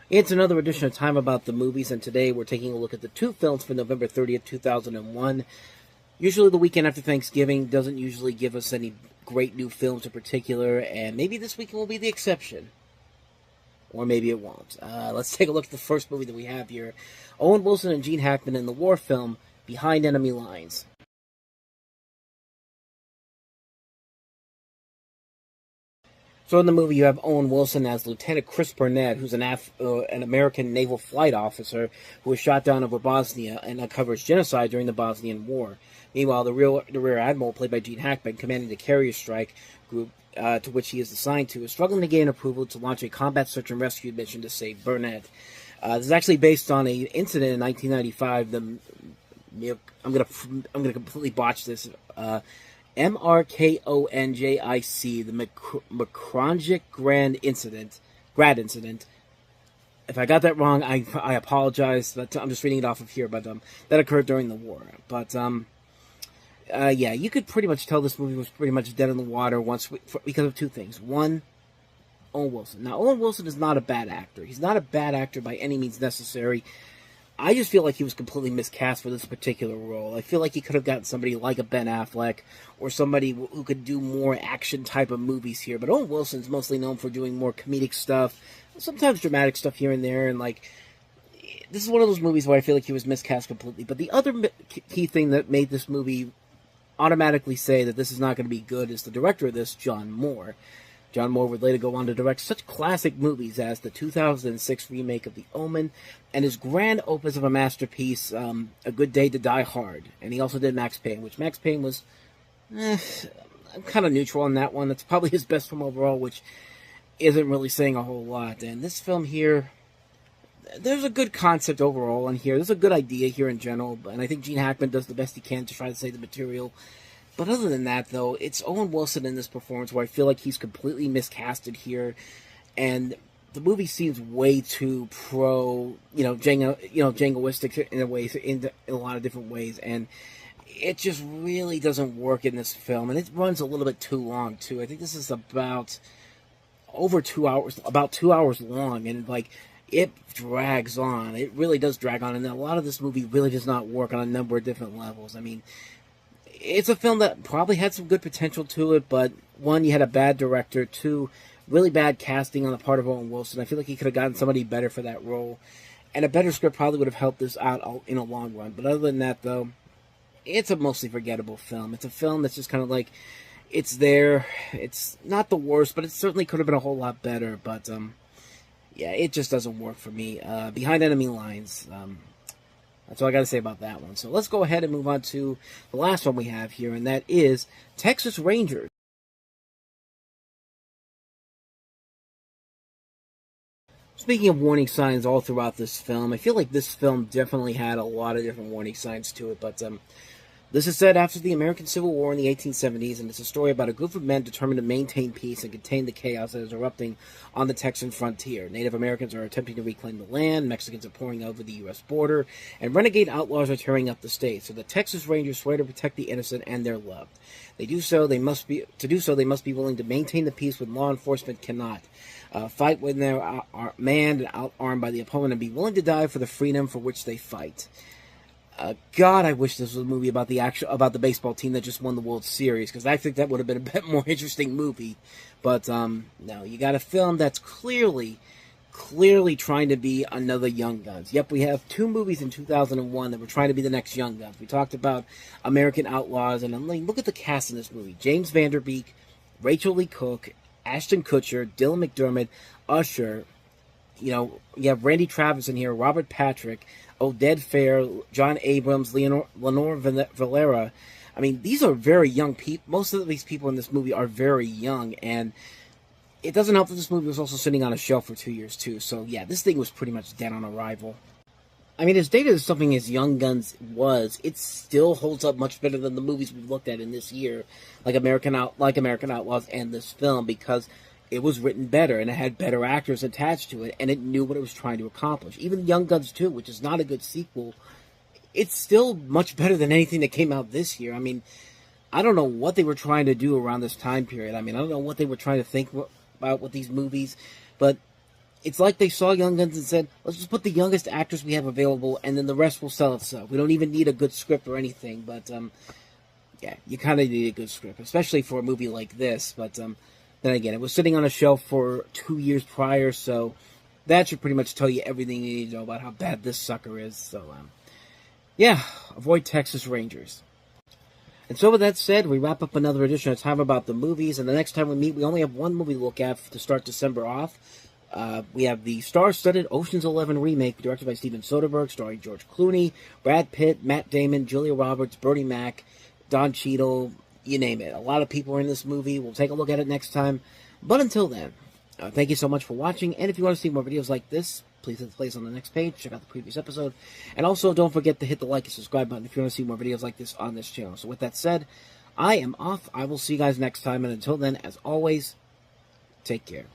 It's another edition of Time About the Movies, and today we're taking a look at the two films for November 30th, 2001. Usually the weekend after Thanksgiving doesn't usually give us any great new films in particular, and maybe this weekend will be the exception. Or maybe it won't. Let's take a look at the first movie that we have here. Owen Wilson and Gene Hackman in the war film Behind Enemy Lines. So in the movie, you have Owen Wilson as Lieutenant Chris Burnett, who's an American naval flight officer who was shot down over Bosnia and uncovers genocide during the Bosnian War. Meanwhile, the Rear Admiral, played by Gene Hackman, commanding the carrier strike group to which he is assigned to, is struggling to gain approval to launch a combat search and rescue mission to save Burnett. This is actually based on an incident in 1995. I'm gonna completely botch this. MRKONJIC, the McCronjic Grad incident. If I got that wrong, I apologize. But I'm just reading it off of here. But that occurred during the war. But yeah, you could pretty much tell this movie was pretty much dead in the water because of two things. One, Owen Wilson. Now, Owen Wilson is not a bad actor. He's not a bad actor by any means necessary. I just feel like he was completely miscast for this particular role. I feel like he could have gotten somebody like a Ben Affleck or somebody who could do more action type of movies here. But Owen Wilson's mostly known for doing more comedic stuff, sometimes dramatic stuff here and there. And this is one of those movies where I feel like he was miscast completely. But the other key thing that made this movie automatically say that this is not going to be good is the director of this, John Moore. John Moore would later go on to direct such classic movies as the 2006 remake of The Omen and his grand opus of a masterpiece, A Good Day to Die Hard. And he also did Max Payne, which Max Payne was I'm kind of neutral on that one. That's probably his best film overall, which isn't really saying a whole lot. And this film here, there's a good concept overall in here. There's a good idea here in general, and I think Gene Hackman does the best he can to try to save the material. But other than that, though, it's Owen Wilson in this performance where I feel like he's completely miscasted here, and the movie seems way too jingoistic in a lot of different ways, and it just really doesn't work in this film, and it runs a little bit too long too. I think this is about 2 hours long, and it drags on. It really does drag on, and a lot of this movie really does not work on a number of different levels. I mean, it's a film that probably had some good potential to it, but one, you had a bad director. Two, really bad casting on the part of Owen Wilson. I feel like he could have gotten somebody better for that role, and a better script probably would have helped this out in a long run. But other than that, though, it's a mostly forgettable film. It's a film that's just kind of it's there. It's not the worst, but it certainly could have been a whole lot better. But yeah, it just doesn't work for me. Behind Enemy Lines. That's all I got to say about that one. So let's go ahead and move on to the last one we have here, and that is Texas Rangers. Speaking of warning signs all throughout this film, I feel like this film definitely had a lot of different warning signs to it, but this is set after the American Civil War in the 1870s, and it's a story about a group of men determined to maintain peace and contain the chaos that is erupting on the Texan frontier. Native Americans are attempting to reclaim the land, Mexicans are pouring over the U.S. border, and renegade outlaws are tearing up the state. So the Texas Rangers swear to protect the innocent and their loved. They do so, they must be willing to maintain the peace when law enforcement cannot. Fight when they are manned and outarmed by the opponent, and be willing to die for the freedom for which they fight. God, I wish this was a movie about the baseball team that just won the World Series, because I think that would have been a bit more interesting movie. But no, you got a film that's clearly trying to be another Young Guns. Yep, we have two movies in 2001 that were trying to be the next Young Guns. We talked about American Outlaws, and look at the cast in this movie: James Van Der Beek, Rachel Lee Cook, Ashton Kutcher, Dylan McDermott, Usher. You have Randy Travis in here, Robert Patrick, Oded Fair, John Abrams, Lenore Valera. I mean, these are very young people. Most of these people in this movie are very young, and it doesn't help that this movie was also sitting on a shelf for 2 years, too. So, yeah, this thing was pretty much dead on arrival. I mean, as dated as something as Young Guns was, it still holds up much better than the movies we've looked at in this year, like American Outlaws and this film, because it was written better, and it had better actors attached to it, and it knew what it was trying to accomplish. Even Young Guns 2, which is not a good sequel, it's still much better than anything that came out this year. I mean, I don't know what they were trying to do around this time period. I mean, I don't know what they were trying to think about with these movies, but it's like they saw Young Guns and said, let's just put the youngest actors we have available, and then the rest will sell itself. We don't even need a good script or anything, but, yeah, you kind of need a good script, especially for a movie like this, but, then again, it was sitting on a shelf for 2 years prior, so that should pretty much tell you everything you need to know about how bad this sucker is, so, yeah, avoid Texas Rangers. And so with that said, we wrap up another edition of Time About the Movies, and the next time we meet, we only have one movie to look at to start December off. We have the star-studded Ocean's 11 remake, directed by Steven Soderbergh, starring George Clooney, Brad Pitt, Matt Damon, Julia Roberts, Bernie Mac, Don Cheadle, you name it. A lot of people are in this movie. We'll take a look at it next time. But until then, thank you so much for watching, and if you want to see more videos like this, please hit the place on the next page, check out the previous episode, and also don't forget to hit the like and subscribe button if you want to see more videos like this on this channel. So with that said, I am off. I will see you guys next time, and until then, as always, take care.